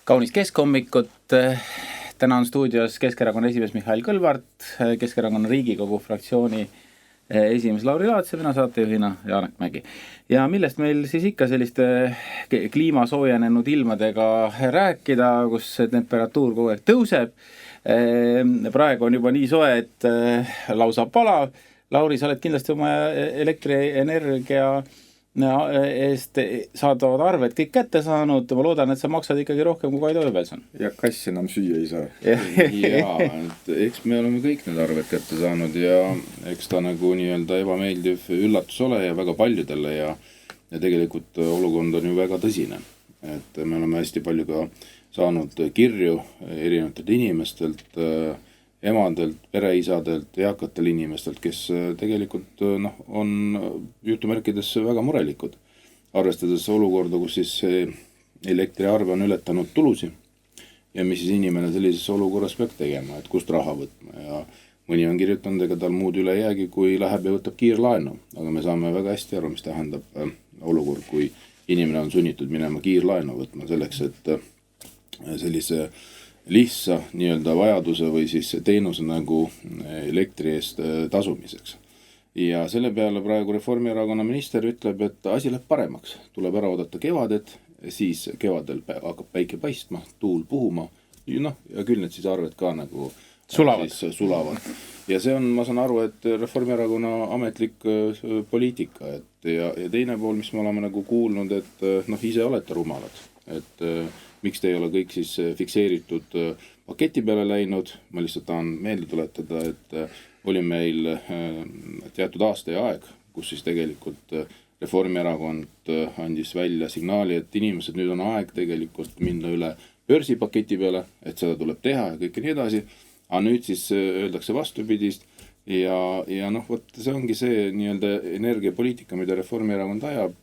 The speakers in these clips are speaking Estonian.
Kaunist keskhommikut. Täna on stuudios Keskerakonna esimees Mihhail Kõlvart, Keskerakonna Riigikogu fraktsiooni esimees Lauri Laats ja mina saatejuhina Janek Mägi. Ja millest meil siis ikka selliste kliima soojenenud ilmadega rääkida, kus temperatuur kogu aeg tõuseb. Praegu on juba nii soe, et lausa palav. Lauri, sa oled kindlasti oma elektrienergia eest saadavad arved kõik kätte saanud. Ma loodan, et sa maksad ikkagi rohkem kui Kaido Ööbelson. Ja kass enam süüa ei saa. Jaa, eks me oleme kõik need arved kätte saanud ja eks ta nagu nii-öelda ebameeldiv üllatus ole ja väga paljudele ja tegelikult olukord on ju väga tõsine. Et me oleme hästi palju ka saanud kirju erinevatelt inimestelt, emadelt, pereisadelt, eakatel inimestelt, kes tegelikult on jutumärkides väga murelikud. Arvestades olukorda, kus siis elektriarve on ületanud tulusi ja mis siis inimene sellises olukorras peab tegema, et kust raha võtma. Ja mõni on kirjutanud, ega tal muud üle jäägi, kui läheb ja võtab kiirlaenu. Aga me saame väga hästi aru, mis tähendab olukord, kui inimene on sunnitud minema kiirlaenu võtma selleks, et sellise lihtsa nii-öelda vajaduse või siis teenuse nagu elektri eest tasumiseks. Ja selle peale praegu Reformierakonna minister ütleb, et asi läheb paremaks. Tuleb ära oodata kevadet, siis kevadel hakkab päike paistma, tuul puhuma, ja küll need siis arved ka nagu sulavad. Ja see on, ma saan aru, et Reformierakonna ametlik poliitika. Ja teine pool, mis me oleme nagu kuulnud, et ise olete rumalad. Et miks te ei ole kõik siis fikseeritud paketi peale läinud. Ma lihtsalt tahan meelde tuletada, et oli meil teatud aasta ja aeg, kus siis tegelikult Reformierakond andis välja signaali, et inimesed nüüd on aeg tegelikult minna üle börsipaketi peale, et seda tuleb teha ja kõik nii edasi. Aga nüüd siis öeldakse vastupidist ja see ongi see nii-öelda energiapoliitika, mida Reformierakond ajab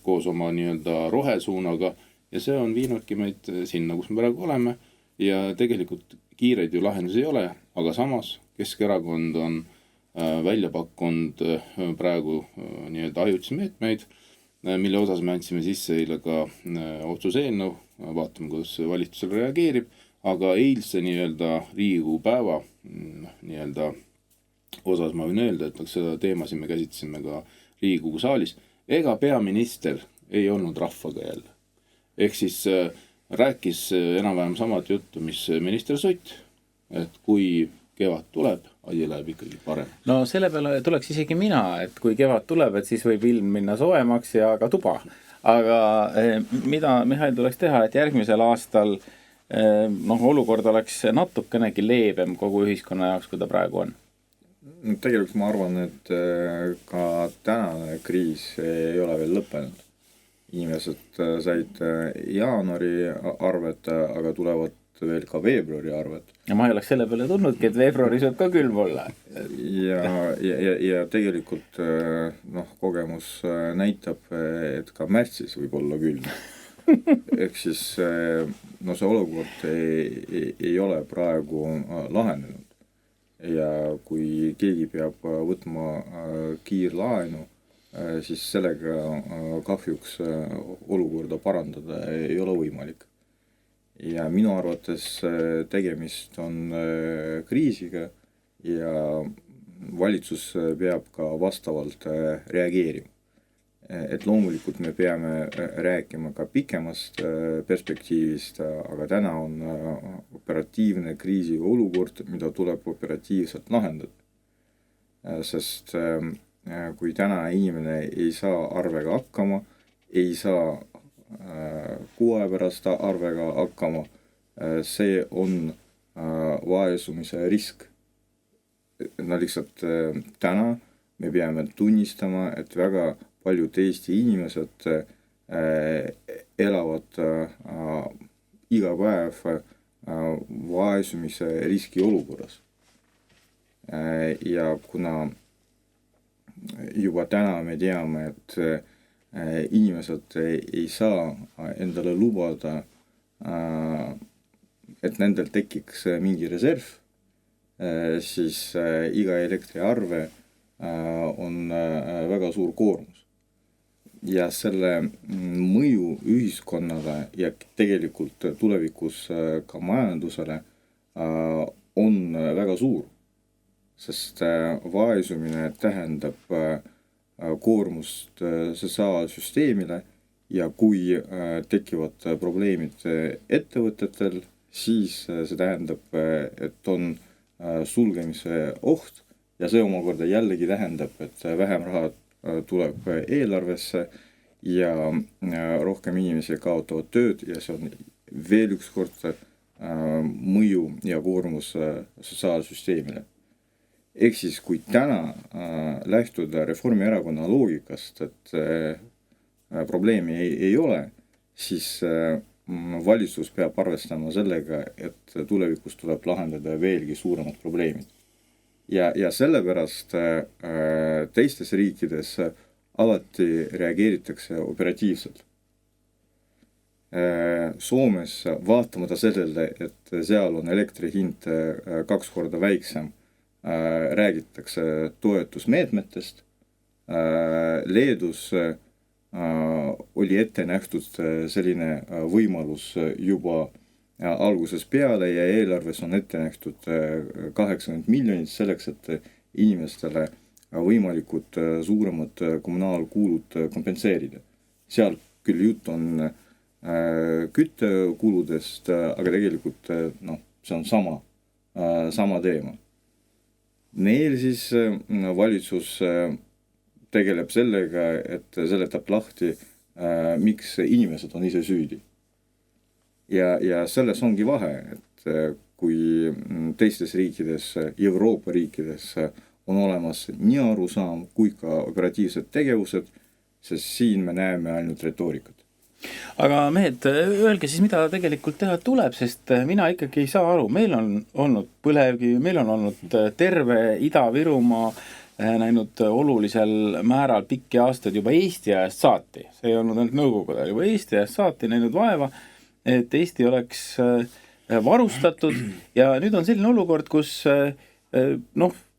koos oma nii-öelda rohesuunaga. Ja see on viinudki meid sinna, kus me praegu oleme ja tegelikult kiireid ju lahendusi ei ole, aga samas Keskerakond on välja pakkunud praegu nii-öelda ajutisi meetmeid, mille osas me andsime sisse eile ka otsuse eelnõu, vaatame, kuidas valitsusel reageerib, aga eilse nii-öelda Riigikogu päeva nii-öelda osas ma võin öelda, et seda teemasid me käsitlesime ka Riigikogu saalis. Ega peaminister ei olnud rahvaga jälle. Ehk siis rääkis enam-vähem samad juttu, mis minister Sutt, et kui kevad tuleb, asi läheb ikkagi parem. No selle peale tuleks isegi mina, et kui kevad tuleb, et siis võib ilm minna soemaks ja ka tuba. Aga mida Mihhail tuleks teha, et järgmisel aastal olukord oleks natukenegi leebem kogu ühiskonna jaoks, kui ta praegu on? Tegelikult ma arvan, et ka tänane kriis ei ole veel lõppenud. Inimesed said jaanuari arved, aga tulevad veel ka veebruari arved. Ja ma ei oleks selle peale tulnudki, et veebruaris võib ka külm olla. Ja tegelikult kogemus näitab, et ka märtsis võib olla külm. Ehk siis see olukord ei ole praegu lahenenud. Ja kui keegi peab võtma kiirlaenu, siis sellega kahjuks olukorda parandada ei ole võimalik. Ja minu arvates tegemist on kriisiga ja valitsus peab ka vastavalt reageerima. Et loomulikult me peame rääkima ka pikemast perspektiivist, aga täna on operatiivne kriisi olukord, mida tuleb operatiivselt lahendada. Sest kui täna inimene ei saa arvega hakkama, ei saa kuu aja pärast arvega hakkama, see on vaesumise risk. Lihtsalt täna me peame tunnistama, et väga paljud Eesti inimesed elavad iga päev vaesumise riski olukorras. Ja kuna juba täna me teame, et inimesed ei saa endale lubada, et nendel tekiks mingi reserv, siis iga elektriarve on väga suur koormus. ja selle mõju ühiskonnale ja tegelikult tulevikus ka majandusele on väga suur, sest vaesumine tähendab koormust sotsiaalsüsteemile ja kui tekivad probleemid ettevõtetel, siis see tähendab, et on sulgemise oht ja see omakorda jällegi tähendab, et vähem raha tuleb eelarvesse ja rohkem inimesi kaotavad tööd ja see on veel üks kord mõju ja koormus sotsiaalsüsteemile. Ehk siis, kui täna lähtuda Reformierakonna loogikast, et probleemi ei ole, siis valitsus peab arvestama sellega, et tulevikus tuleb lahendada veelgi suuremad probleemid. Ja sellepärast teistes riikides alati reageeritakse operatiivselt. Soomes vaatamata sellele, et seal on elektri hind 2 korda väiksem, räägitakse toetusmeetmetest. Leedus oli ette nähtud selline võimalus juba alguses peale ja eelarves on ette nähtud 80 miljonit selleks, et inimestele võimalikud suuremad kommunaalkulud kompenseerida. Seal küll jutt on küttekuludest, aga tegelikult see on sama teema. Neil siis valitsus tegeleb sellega, et seletab lahti, miks inimesed on ise süüdi. Ja selles ongi vahe, et kui teistes riikides, Euroopa riikides on olemas nii arusaam kui ka operatiivsed tegevused, sest siin me näeme ainult retoorikat. Aga mehed, öelge siis, mida tegelikult teha tuleb, sest mina ikkagi ei saa aru. Meil on olnud põlevkivi, meil on olnud terve Ida-Virumaa näinud olulisel määral pikki aastaid juba Eesti ajast saati. See ei olnud ainult Nõukogude, juba Eesti ajast saati näinud vaeva, et Eesti oleks varustatud ja nüüd on selline olukord, kus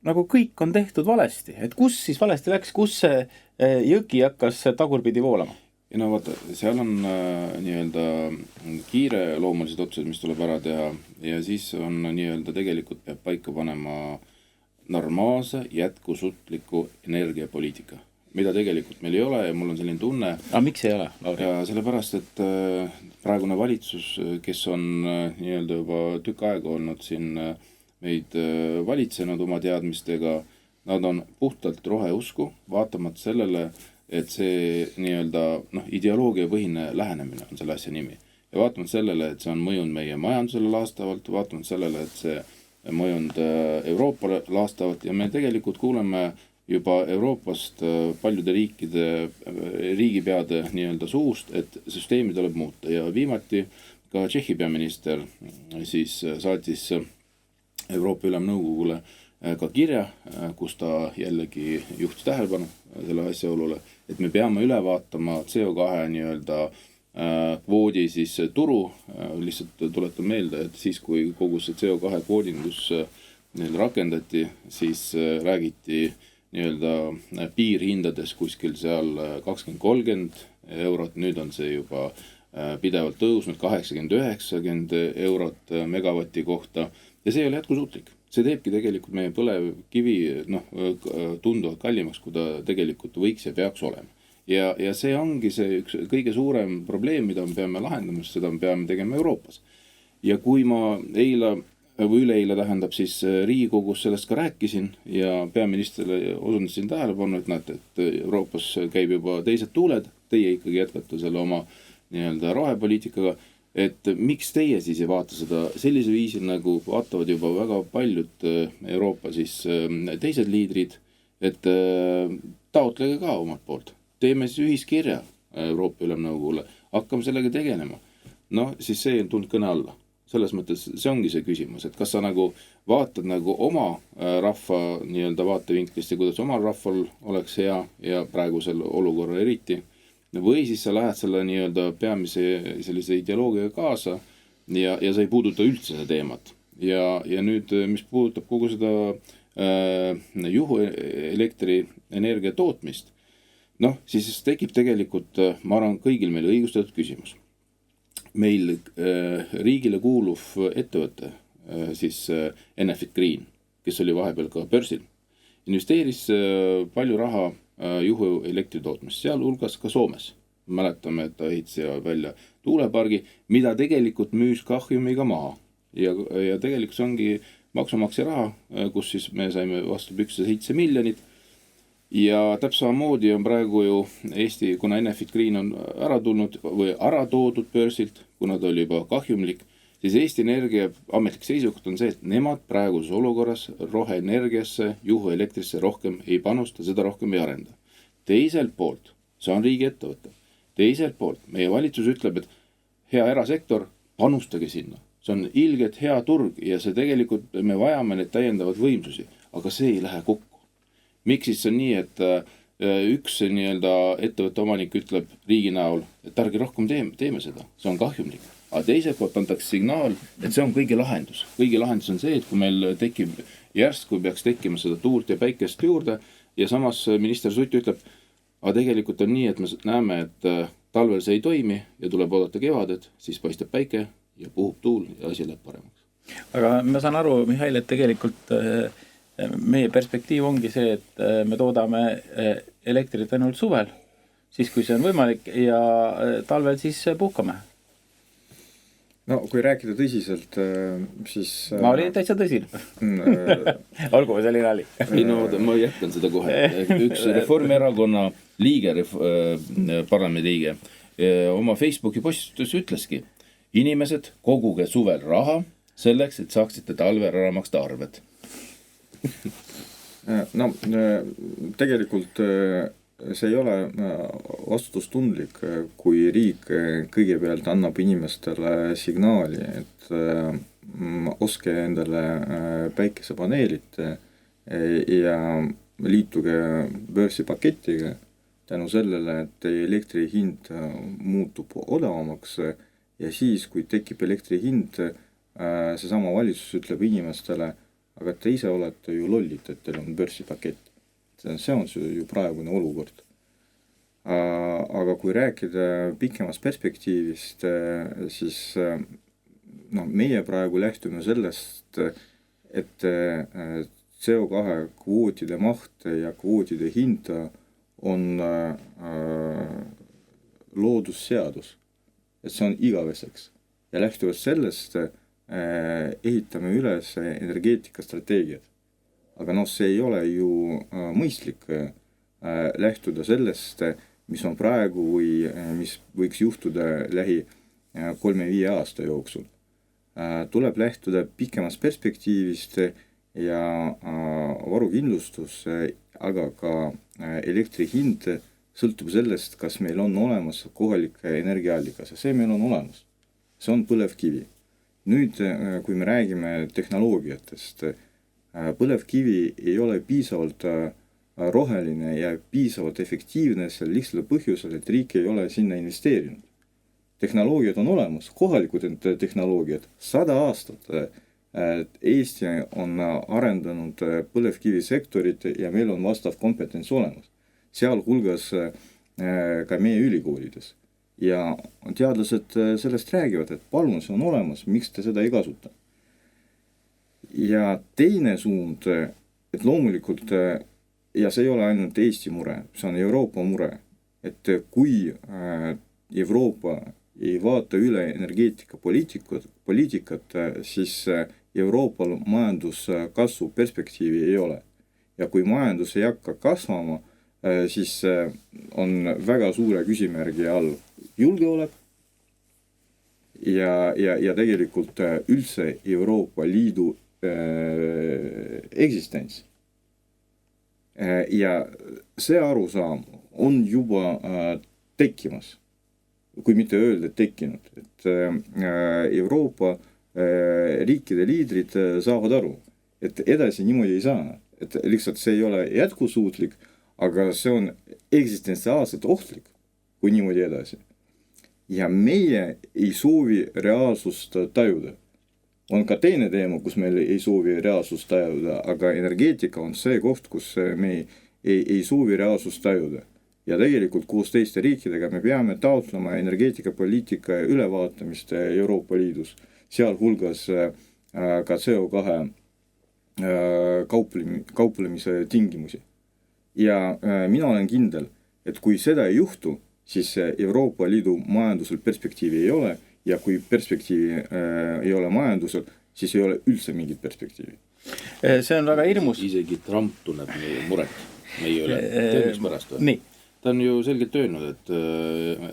nagu kõik on tehtud valesti. Et kus siis valesti läks, kus see jõgi hakkas tagurpidi voolama? Ja vaata, seal on nii-öelda kiire loomulised otsused, mis tuleb ära teha ja siis on nii-öelda tegelikult peab paika panema normaalse, jätkusuutliku energiapoliitika, mida tegelikult meil ei ole ja mul on selline tunne. Aga miks ei ole, Lauri? Ja sellepärast, et praegune valitsus, kes on nii-öelda juba tükk aega olnud siin meid valitsenud oma teadmistega, nad on puhtalt roheusku, vaatamata sellele, et see nii-öelda ideoloogia põhine lähenemine on selle asja nimi. Ja vaatamata sellele, et see on mõjunud meie majandusele laastavalt, vaatamata sellele, et see mõjunud Euroopale laastavalt ja me tegelikult kuuleme juba Euroopast paljude riigipeade nii-öelda suust, et süsteemi tuleb muuta ja viimati ka Tšehhi peaminister siis saatis Euroopa Ülemnõukogule ka kirja, kus ta jällegi juhtis tähelepanu selle asjaolule, et me peame üle vaatama CO2 nii-öelda kvoodi siis turu, lihtsalt tuletan meelde, et siis kui kogu see CO2 kvoodindus rakendati, siis räägiti nii-öelda piirhindades kuskil seal 20-30 eurot, nüüd on see juba pidevalt tõusnud 80-90 eurot megavati kohta ja see ei ole jätkusuutlik. See teebki tegelikult meie põlevkivi tunduvalt kallimaks, kui ta tegelikult võiks ja peaks olema. Ja see ongi see üks kõige suurem probleem, mida me peame lahendama, seda me peame tegema Euroopas. Ja kui ma üleeile tähendab siis Riigikogus sellest ka rääkisin ja peaministrile osundasin tähelepanu, et näete, et Euroopas käib juba teised tuuled, teie ikkagi jätkate selle oma nii-öelda rohepoliitikaga, et miks teie siis ei vaata seda sellise viisil, nagu vaatavad juba väga paljud Euroopa siis teised liidrid, et taotlege ka omalt poolt. Teeme siis ühiskirja Euroopa Ülemnõukogule, hakkame sellega tegelema. Siis see on tulnud kõne alla. Selles mõttes see ongi see küsimus, et kas sa nagu vaatad nagu oma rahva nii-öelda vaatevinklist ja kuidas oma rahval oleks hea ja praegusel olukorral eriti, või siis sa lähed selle nii-öelda peamise sellise ideoloogiaga kaasa ja sa ei puuduta üldse seda teemat. Ja nüüd, mis puudutab kogu seda juhuelektrienergia tootmist, noh, siis tekib tegelikult, ma arvan, kõigil meil õigustatud küsimus. Meil riigile kuuluv ettevõte, siis Enefit Green, kes oli vahepeal ka börsil, investeeris palju raha juhu elektritootmist, sealhulgas ka Soomes. Mäletame, et ta ehitas välja tuulepargi, mida tegelikult müüs kahjumiga maha. Ja tegelikult see ongi maksumaksja raha, kus siis me saime vastu 107 miljonit. Ja täpselt samamoodi on praegu ju Eesti, kuna Enefit Green on ära tulnud või ära toodud börsilt, kuna ta oli juba kahjumlik, siis Eesti Energia ametlik seisukoht on see, et nemad praeguses olukorras roheenergiasse, juhuelektrisse rohkem ei panusta, seda rohkem ei arenda. Teiselt poolt, see on riigi ettevõte. Teiselt poolt, meie valitsus ütleb, et hea erasektor, panustage sinna. See on ilgelt hea turg ja see tegelikult me vajame need täiendavad võimsusi, aga see ei lähe kokku. Miks siis on nii, et üks nii-öelda ettevõtte omanik ütleb riigi näol, et ärge rohkem teeme seda, see on kahjumlik. Aga teiselt poolt antakse signaal, et see on kõigi lahendus. Kõigi lahendus on see, et kui meil tekib järsku, peaks tekkima seda tuult ja päikest juurde ja samas minister Sutt ütleb, aga tegelikult on nii, et me näeme, et talvel see ei toimi ja tuleb oodata kevadet, siis paistab päike ja puhub tuul ja asi läheb paremaks. Aga ma saan aru, Mihhail, et tegelikult meie perspektiiv ongi see, et me toodame elektrit ainult suvel, siis kui see on võimalik ja talvel siis puhkame. No kui rääkida tõsiselt, siis... Ma olin täitsa tõsine. Olgu, see oli nali. Ei, no ma jätkan seda kohe. Üks Reformierakonna liige, parlamendi liige, oma Facebooki postitus ütleski, inimesed koguge suvel raha selleks, et saaksite talvel ära maksta arved. No tegelikult see ei ole vastutustundlik, kui riik kõigepealt annab inimestele signaali, et oske endale päikesepaneelit ja liituge börsipaketiga tänu sellele, et elektri hind muutub odavamaks ja siis, kui tekib elektri hind, seesama valitsus ütleb inimestele, aga te ise olete ju lollid, et teil on börsipakett. See on ju praegune olukord. Aga kui rääkida pikemast perspektiivist, siis meie praegu lähtume sellest, et CO2 kvootide maht ja kvootide hinda on loodusseadus. Et see on igaveseks. Ja lähtuvalt sellest ehitame üles energeetikastrateegiad. Aga see ei ole ju mõistlik lähtuda sellest, mis on praegu või mis võiks juhtuda lähi 3-5 aasta jooksul. Tuleb lähtuda pikemast perspektiivist ja varukindlustus, aga ka elektri hind sõltub sellest, kas meil on olemas kohalik energiaallikas. See meil on olemas. See on põlevkivi. Nüüd, kui me räägime tehnoloogiatest, põlevkivi ei ole piisavalt roheline ja piisavalt efektiivne seal lihtsalt põhjusel, et riik ei ole sinna investeerinud. Tehnoloogiad on olemas, kohalikud tehnoloogiad, 100 aastat Eesti on arendanud põlevkivisektorit ja meil on vastav kompetents olemas, sealhulgas ka meie ülikoolides. Ja teadlased sellest räägivad, et palun, see on olemas, miks te seda ei kasuta. Ja teine suund, et loomulikult, ja see ei ole ainult Eesti mure, see on Euroopa mure, et kui Euroopa ei vaata üle energeetikapoliitikat, siis Euroopal majanduskasvu perspektiivi ei ole. Ja kui majandus ei hakka kasvama, siis on väga suure küsimärgi all julgeolek ja tegelikult üldse Euroopa Liidu eksistents. Ja see arusaam on juba tekkimas, kui mitte öelda tekkinud, et Euroopa riikide liidrid saavad aru, et edasi niimoodi ei saa, et lihtsalt see ei ole jätkusuutlik, aga see on eksistentsiaalselt ohtlik, kui niimoodi edasi. Ja meie ei soovi reaalsust tajuda. On ka teine teema, kus meil ei soovi reaalsust tajuda, aga energeetika on see koht, kus me ei soovi reaalsust tajuda. ja tegelikult koos teiste riikidega me peame taotlema energeetikapoliitika ülevaatamist Euroopa Liidus, sealhulgas ka CO2 kauplemise tingimusi. Ja mina olen kindel, et kui seda ei juhtu, siis Euroopa Liidu majandusel perspektiivi ei ole ja kui perspektiivi ei ole majandusel, siis ei ole üldse mingit perspektiivi. See on väga hirmus. Isegi Trump tunneb meie muret meie üle. Teadmiks pärast või? Nii. Ta on ju selgelt öelnud, et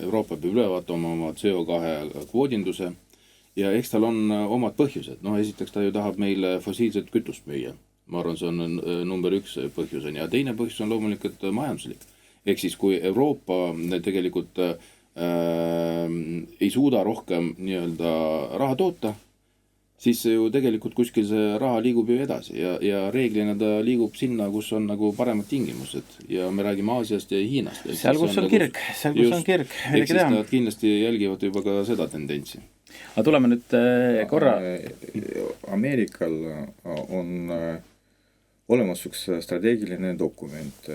Euroopa peab üle vaatama oma CO2 kvoodinduse ja eks tal on omad põhjused. No esiteks ta ju tahab meile fossiilset kütust müüa. Ma arvan, see on number 1 põhjus. Ja teine põhjus on loomulikult majanduslik. Ehk siis kui Euroopa tegelikult ei suuda rohkem nii-öelda raha toota, siis ju tegelikult kuskil see raha liigub ju edasi ja reeglina ta liigub sinna, kus on nagu paremad tingimused ja me räägime Aasiast ja Hiinast. Seal, kus on kirg, ehk siis nad kindlasti jälgivad juba ka seda tendentsi. Aga tuleme nüüd korra. Ameerikal on olemas üks strateegiline dokument,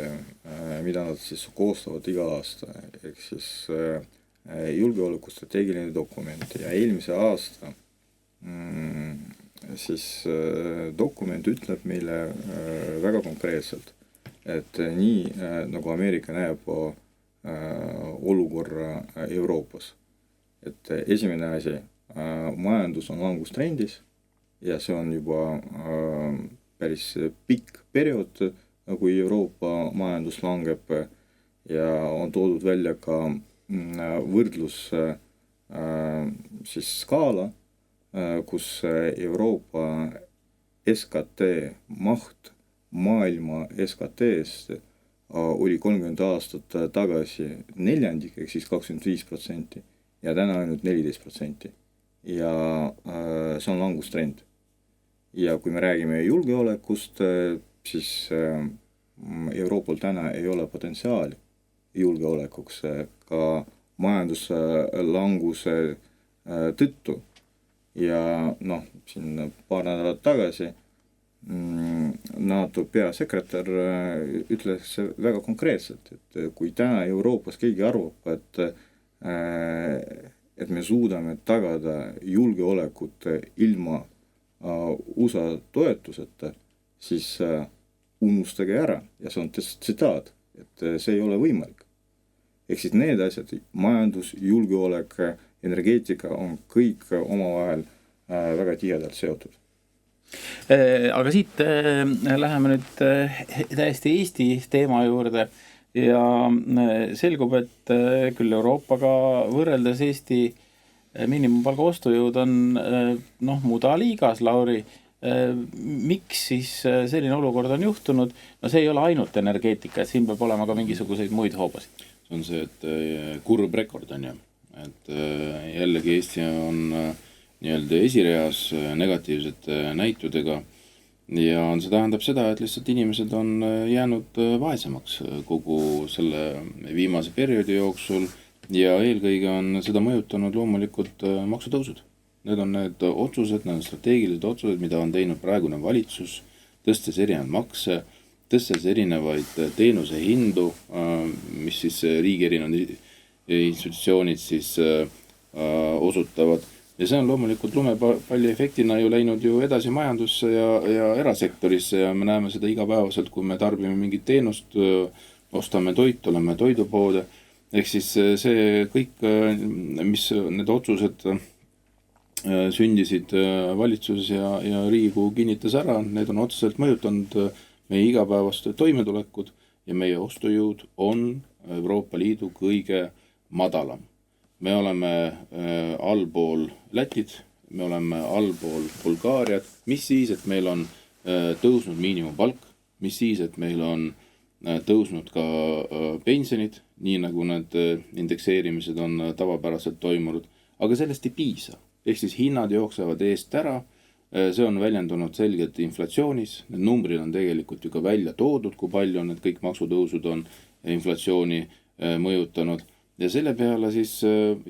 mida nad siis koostavad iga aasta, ehk siis julgeoleku strateegiline dokument ja eelmise aasta siis dokument ütleb meile väga konkreetselt, et nii nagu Ameerika näeb olukorra Euroopas, et esimene asi, majandus on langustrendis ja see on juba päris pikk periood, kui Euroopa majandus langeb ja on toodud välja ka võrdlus siis skaala, kus Euroopa SKT maht maailma SKT-st oli 30 aastat tagasi neljandik, ehk siis 25% ja täna ainult 14%. Ja see on langustrend. Ja kui me räägime julgeolekust, siis Euroopal täna ei ole potentsiaali julgeolekuks ka majanduslanguse tõttu. Ja siin paar nädalat tagasi NATO peasekretär ütles väga konkreetselt, et kui täna Euroopas keegi arvab, et me suudame tagada julgeolekut ilma USA toetuseta, siis unustage ära ja see on tsitaat, et see ei ole võimalik. Ehk siis need asjad, majandus, julgeolek, energeetika on kõik omavahel väga tihedalt seotud. Aga siit läheme nüüd täiesti Eesti teema juurde ja selgub, et küll Euroopaga võrreldes Eesti miinimumpalga ostujõud on muda liigas, Lauri. Miks siis selline olukord on juhtunud? No see ei ole ainult energeetika, et siin peab olema ka mingisuguseid muid hoobasid. See on see, et kurb rekord on ju. Et jällegi Eesti on nii-öelda esireas negatiivsete näitudega ja see tähendab seda, et lihtsalt inimesed on jäänud vaesemaks kogu selle viimase perioodi jooksul ja eelkõige on seda mõjutanud loomulikult maksutõusud. Need on need otsused, need on strateegilised otsused, mida on teinud praegune valitsus, tõstes erinevaid makse, tõstes erinevaid teenuse hindu, mis siis riigi erinevad institutsioonid siis osutavad. Ja see on loomulikult lumepalli efektina ju läinud ju edasi majandusse ja erasektorisse ja me näeme seda igapäevaselt, kui me tarbime mingit teenust, ostame toit, oleme toidupoode. Ehk siis see kõik, mis need otsused sündisid valitsus ja Riigikogu kinnitas ära, need on otseselt mõjutanud meie igapäevast toimetulekut ja meie ostujõud on Euroopa Liidu kõige madalam. Me oleme allpool Lätit, me oleme allpool Bulgaariat, mis siis, et meil on tõusnud miinimumpalk, mis siis, et meil on tõusnud ka pensionid, nii nagu need indekseerimised on tavapäraselt toimunud, aga sellest ei piisa. Ehk siis hinnad jooksevad eest ära, see on väljendunud selgelt inflatsioonis, need numbrid on tegelikult ju ka välja toodud, kui palju need kõik maksutõusud on inflatsiooni mõjutanud. Ja selle peale siis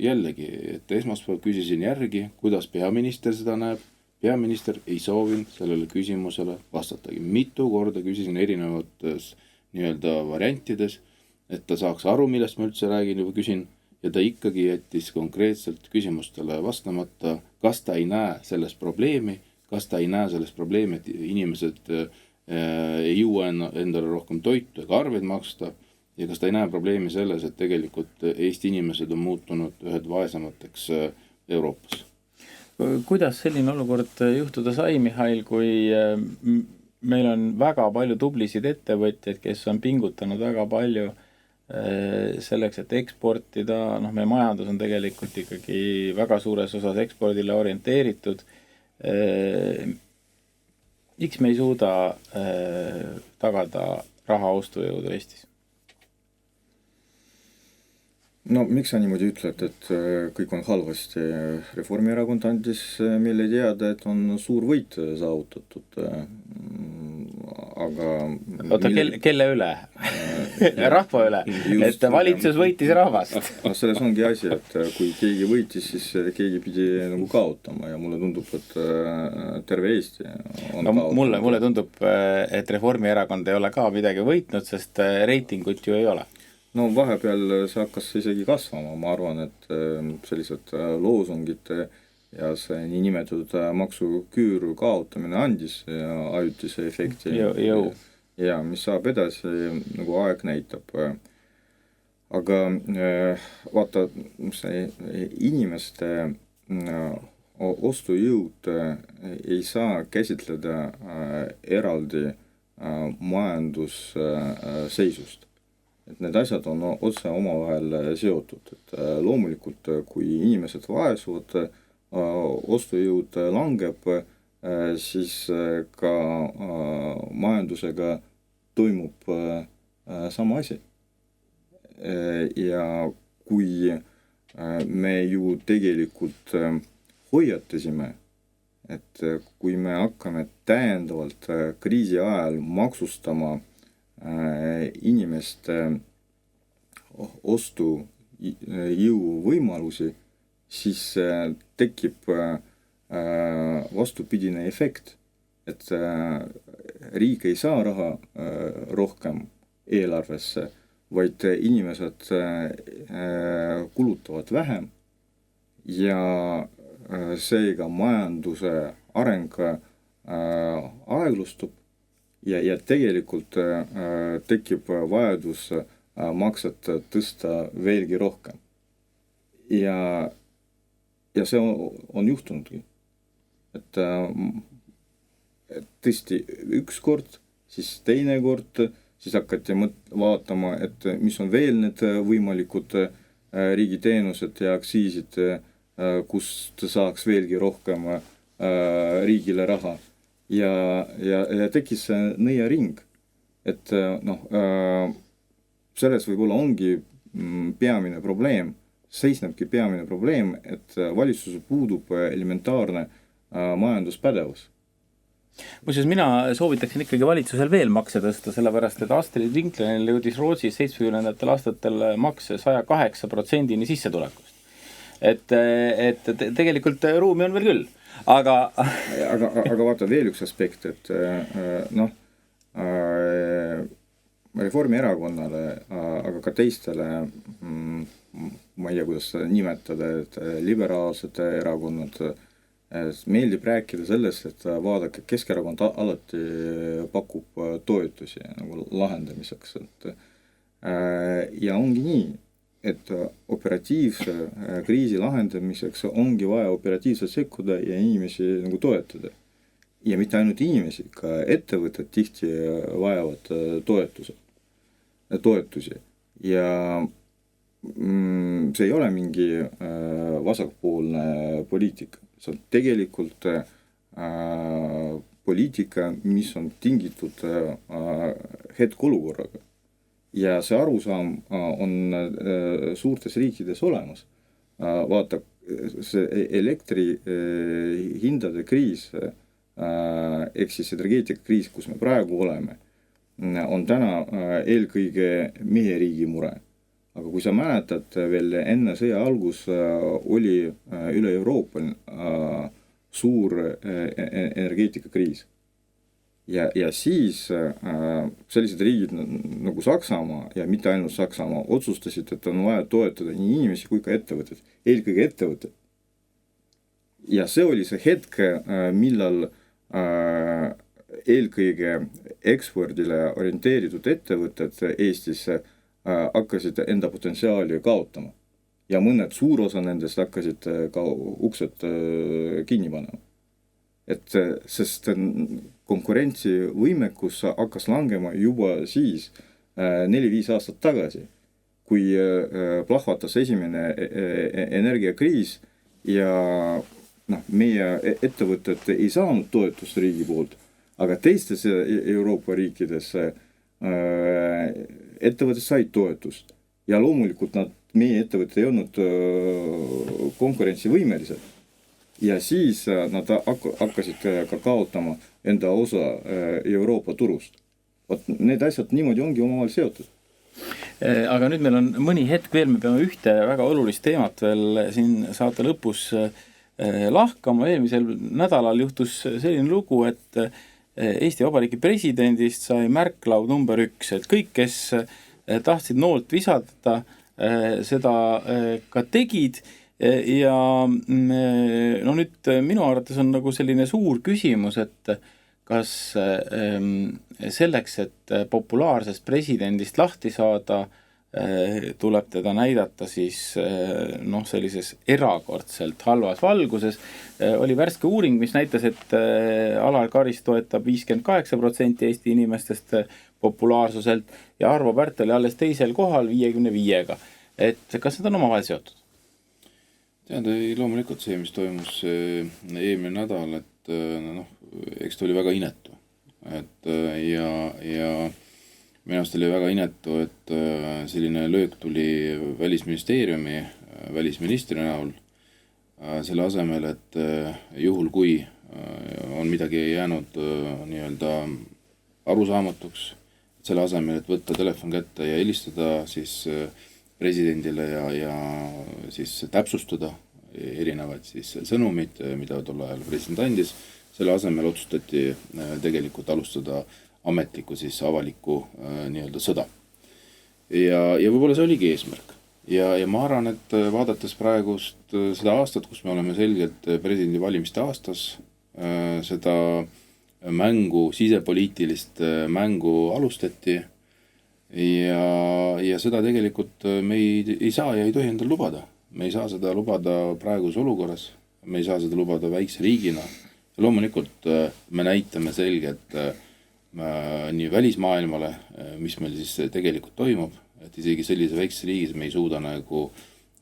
jällegi, et esmaspäev küsisin järgi, kuidas peaminister seda näeb. Peaminister ei soovinud sellele küsimusele vastatagi. Mitu korda küsisin erinevates nii-öelda variantides et ta saaks aru, millest ma üldse räägin või küsin, ja ta ikkagi jättis konkreetselt küsimustele vastamata, kas ta ei näe selles probleemi, et inimesed ei jõua endale rohkem toitu ega arveid maksta, ja kas ta ei näe probleemi selles, et tegelikult Eesti inimesed on muutunud ühed vaesemateks Euroopas. Kuidas selline olukord juhtuda sai, Mihhail, kui meil on väga palju tublisid ettevõtjaid, kes on pingutanud väga palju selleks, et eksportida, meie majandus on tegelikult ikkagi väga suures osas ekspordile orienteeritud. Miks me ei suuda tagada raha ostujõudu Eestis? No miks sa niimoodi ütled, et kõik on halvasti? Reformierakond andis meile teada, et on suur võit saavutatud, aga... Oota, kelle üle? Rahva üle, et valitsus võitis rahvast. Selles ongi asi, et kui keegi võitis, siis keegi pidi nagu kaotama ja mulle tundub, et terve Eesti on kaotama. Mulle tundub, et Reformierakond ei ole ka midagi võitnud, sest reitingut ju ei ole. No vahepeal see hakkas isegi kasvama, ma arvan, et sellised loosungid ja see niinimetatud maksuküüru kaotamine andis ajutise efekti. Ja mis saab edasi, nagu aeg näitab. Aga vaata, see inimeste ostujõud ei saa käsitleda eraldi majandusseisust. Et need asjad on otse omavahel seotud, et loomulikult kui inimesed vaesuvad, ostujõud langeb, siis ka majandusega toimub sama asi. Ja kui me ju tegelikult hoiatasime, et kui me hakkame täiendavalt kriisi ajal maksustama inimeste ostujõu võimalusi, siis tekib vastupidine efekt, et riik ei saa raha rohkem eelarvesse, vaid inimesed kulutavad vähem ja seega majanduse areng aeglustub. Ja tegelikult tekib vajadus makset tõsta veelgi rohkem. Ja see on juhtunudki. Et tõesti üks kord, siis teine kord, siis hakati vaatama, et mis on veel need võimalikud riigiteenused ja aktsiisid, kust saaks veelgi rohkem riigile raha. Ja tekkis see nõiaring, et selles võib-olla ongi peamine probleem, seisnebki peamine probleem, et valitsusel puudub elementaarne majanduspädevus. Muuseas, mina soovitaksin ikkagi valitsusel veel makse tõsta, sellepärast, et Astrid Winklenil jõudis Rootsis 70. aastatel makse 108% sissetulekust. Et tegelikult ruumi on veel küll. Aga vaata veel üks aspekt, et Reformierakonnale, aga ka teistele, ma ei tea, kuidas nimetada, et liberaalsed erakonnad, meeldib rääkida sellest, et vaadake, Keskerakond alati pakub toetusi nagu lahendamiseks. Ja ongi nii, et operatiivse kriisi lahendamiseks ongi vaja operatiivselt sekkuda ja inimesi nagu toetada. Ja mitte ainult inimesi, ka ettevõtted tihti vajavad toetusi. Ja see ei ole mingi vasakpoolne poliitika. See on tegelikult poliitika, mis on tingitud hetkeolukorraga. Ja see arusaam on suurtes riikides olemas. Vaata, see elektri hindade kriis, ehk siis energeetikakriis, kus me praegu oleme, on täna eelkõige meie riigi mure. Aga kui sa mäletad, veel enne sõja algus oli üle Euroopa suur energeetikakriis. ja siis sellised riigid nagu Saksamaa ja mitte ainult Saksamaa otsustasid, et on vaja toetada nii inimesi kui ka ettevõtted, eelkõige ettevõtted. Ja see oli see hetk, millal eelkõige ekspordile orienteeritud ettevõtted Eestis hakkasid enda potentsiaali kaotama. Ja mõned suur osa nendest hakkasid ka uksed kinni panema. Sest konkurentsivõimekus hakkas langema juba siis 4-5 aastat tagasi, kui plahvatas esimene energiakriis ja meie ettevõtted ei saanud toetust riigi poolt, aga teistes Euroopa riikides ettevõtted said toetust ja loomulikult meie ettevõtted ei olnud konkurentsivõimelised. Ja siis nad hakkasid ka kaotama enda osa Euroopa turust. Need asjad niimoodi ongi omavahel seotud. Aga nüüd meil on mõni hetk veel, me peame ühte väga olulist teemat veel siin saate lõpus lahkama. Eelmisel nädalal juhtus selline lugu, et Eesti Vabariigi presidendist sai märklaud number 1, et kõik, kes tahtsid noolt visata, seda ka tegid. Ja nüüd minu arvates on nagu selline suur küsimus, et kas selleks, et populaarsest presidendist lahti saada, tuleb teda näidata siis sellises erakordselt halvas valguses. Oli värske uuring, mis näitas, et Alar Karis toetab 58% Eesti inimestest populaarsuselt ja Arvo Pärt oli alles teisel kohal 55-ga. Et kas need on omavahel seotud? Tead, loomulikult see, mis toimus eelmine nädal, et eks ta oli väga inetu. Ja minu arust oli väga inetu, et selline löök tuli Välisministeeriumi välisministri näol selle asemel, et juhul kui on midagi jäänud nii-öelda arusaamatuks, selle asemel, et võtta telefon kätte ja helistada siis presidendile ja siis täpsustada erinevaid siis sõnumid, mida tol ajal president andis. Selle asemel otsustati tegelikult alustada ametlikku siis avalikku nii-öelda sõda. Ja võib-olla see oligi eesmärk. Ja ma arvan, et vaadates praegust seda aastat, kus me oleme selgelt presidendi valimiste aastas, seda mängu, sisepoliitilist mängu alustati ja seda tegelikult me ei saa ja ei tohi endale lubada. Me ei saa seda lubada praegus olukorras, me ei saa seda lubada väikse riigina. Ja loomulikult me näitame selgelt nii välismaailmale, mis meil siis tegelikult toimub, et isegi sellise väikse riigis me ei suuda nagu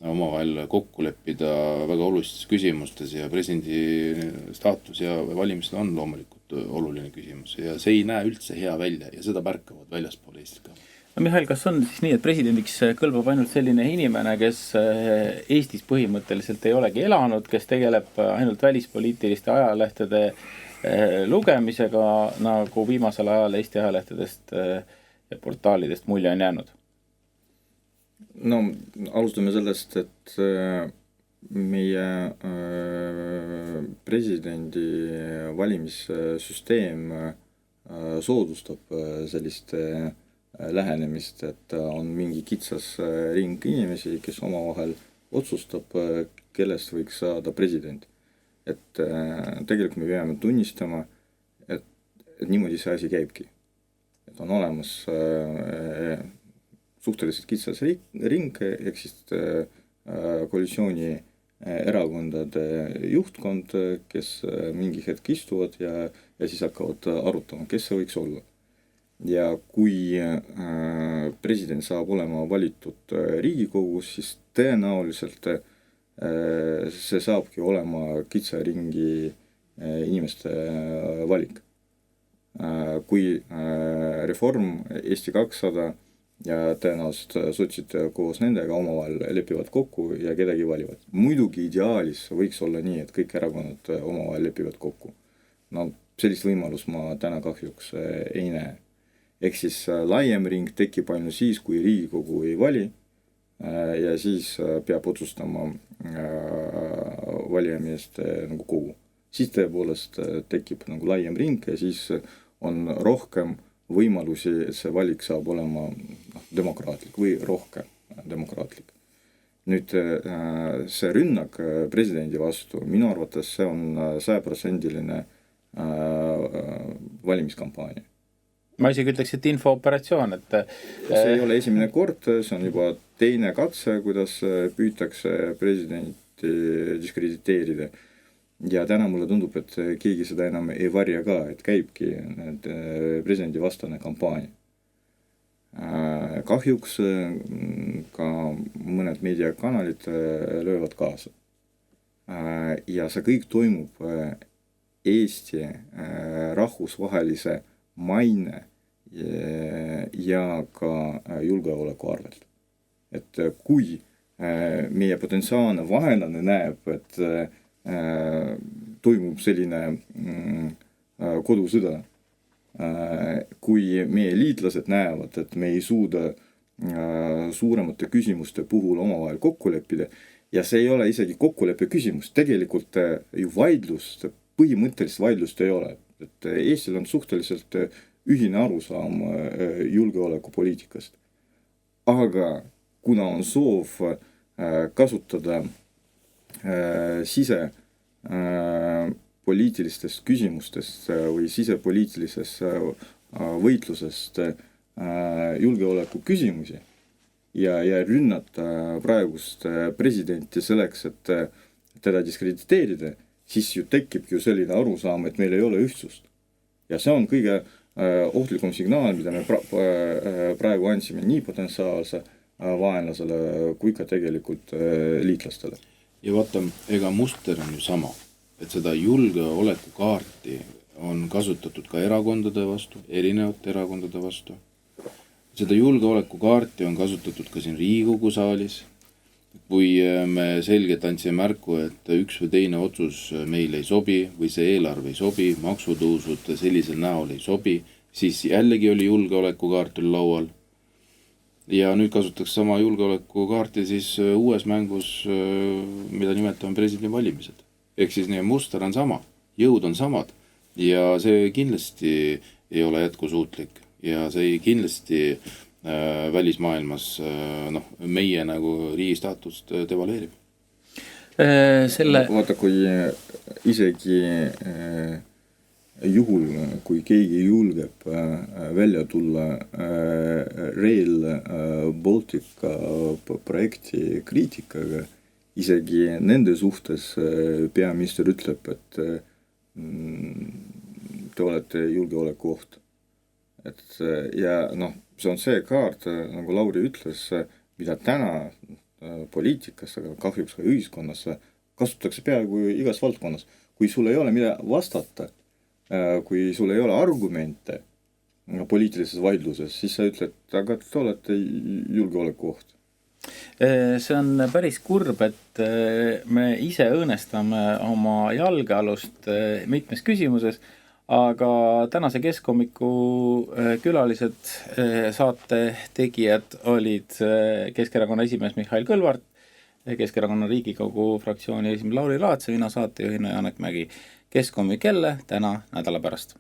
omavahel kokku leppida väga olulistes küsimustes ja presidendi staatus ja valimised on loomulikult oluline küsimus ja see ei näe üldse hea välja ja seda märkavad väljaspool Eestit ka. No Mihhail, kas on siis nii, et presidendiks kõlbab ainult selline inimene, kes Eestis põhimõtteliselt ei olegi elanud, kes tegeleb ainult välispoliitiliste ajalehtede lugemisega, nagu viimasel ajal Eesti ajalehtedest ja portaalidest mulje on jäänud? No, alustame sellest, et meie presidendi valimissüsteem soodustab sellist lähenemist, et on mingi kitsas ring inimesi, kes omavahel otsustab, kellest võiks saada president. Et tegelikult me peame tunnistama, et niimoodi see asi käibki. Et on olemas suhteliselt kitsas ring, ehk siis koalitsiooni erakondade juhtkond, kes mingi hetk istuvad ja siis hakkavad arutama, kes see võiks olla. Ja kui president saab olema valitud Riigikogus, siis tõenäoliselt see saabki olema kitsa ringi inimeste valik. Kui Reform, Eesti 200 ja tõenäoliselt sotsid koos nendega omavahel lepivad kokku ja kedagi valivad. Muidugi ideaalis võiks olla nii, et kõik erakonnad omavahel lepivad kokku. No, sellist võimalust ma täna kahjuks ei näe. Ehk siis laiem ring tekib ainult siis, kui Riigikogu ei vali ja siis peab otsustama valijameeste nagu kogu. Siis tõepoolest tekib nagu laiem ring ja siis on rohkem võimalusi, et see valik saab olema demokraatlik või rohkem demokraatlik. Nüüd see rünnak presidendi vastu, minu arvates see on 100% valimiskampaania. Ma isegi ütleks, et infooperatsioon, et see ei ole esimene kord, see on juba teine katse, kuidas püütakse presidenti diskrediteerida. Ja täna mulle tundub, et keegi seda enam ei varja ka, et käibki presidendi vastane kampaania. Kahjuks ka mõned meediakanalid löövad kaasa. Ja see kõik toimub Eesti rahvusvahelise maine ja ka julgeoleku arvelt. Et kui meie potentsiaalne vaenlane näeb, et toimub selline kodusõda, kui meie liitlased näevad, et me ei suuda suuremate küsimuste puhul omavahel kokku leppida, ja see ei ole isegi kokkuleppe küsimus, tegelikult ju vaidlust, põhimõttelist vaidlust ei ole. Et Eestil on suhteliselt ühine arusaam julgeolekupoliitikast. Aga kuna on soov kasutada sisepoliitilistest küsimustest või sisepoliitilisest võitlusest julgeoleku küsimusi ja rünnata praegust presidenti selleks, et teda diskrediteerida, siis ju tekib ju selline arusaam, et meil ei ole ühtsust. Ja see on kõige ohtlikum signaal, mida me praegu andsime nii potentsiaalse vaenlasele kui ka tegelikult liitlastele. Ja vaata, ega muster on ju sama, et seda julgeolekukaarti on kasutatud ka erakondade vastu, erinevate erakondade vastu. Seda julgeolekukaarti on kasutatud ka siin Riigikogu saalis. Kui me selgelt andsime märku, et üks või teine otsus meil ei sobi või see eelarve ei sobi, maksutõusud sellisel näol ei sobi, siis jällegi oli julgeolekukaart laual. Ja nüüd kasutatakse sama julgeolekukaarti siis uues mängus, mida nimetame presidendi valimised. Ehk siis nii muster on sama, jõud on samad ja see kindlasti ei ole jätkusuutlik ja see kindlasti välismaailmas meie nagu riigi staatust devalueerib. Vaata, kui isegi juhul, kui keegi julgeb välja tulla Rail Baltica projekti kriitikaga, isegi nende suhtes peaminister ütleb, et te olete julgeoleku oht. Ja see on see kaart, nagu Lauri ütles, mida täna poliitikas, aga kahjuks ka ühiskonnas kasutatakse peaaegu igas valdkonnas. Kui sul ei ole mida vastata, kui sul ei ole argumente poliitilises vaidluses, siis sa ütled, aga te olete julgeoleku oht. See on päris kurb, et me ise õõnestame oma jalgealust mitmes küsimuses, aga tänase Keskhomiku külalised saate tegijad olid Keskerakonna esimees Mihhail Kõlvart, Keskerakonna Riigikogu fraktsiooni esimees Lauri Laats ja mina saatejuhina Janek Mägi. Keskhomik jälle täna nädala pärast.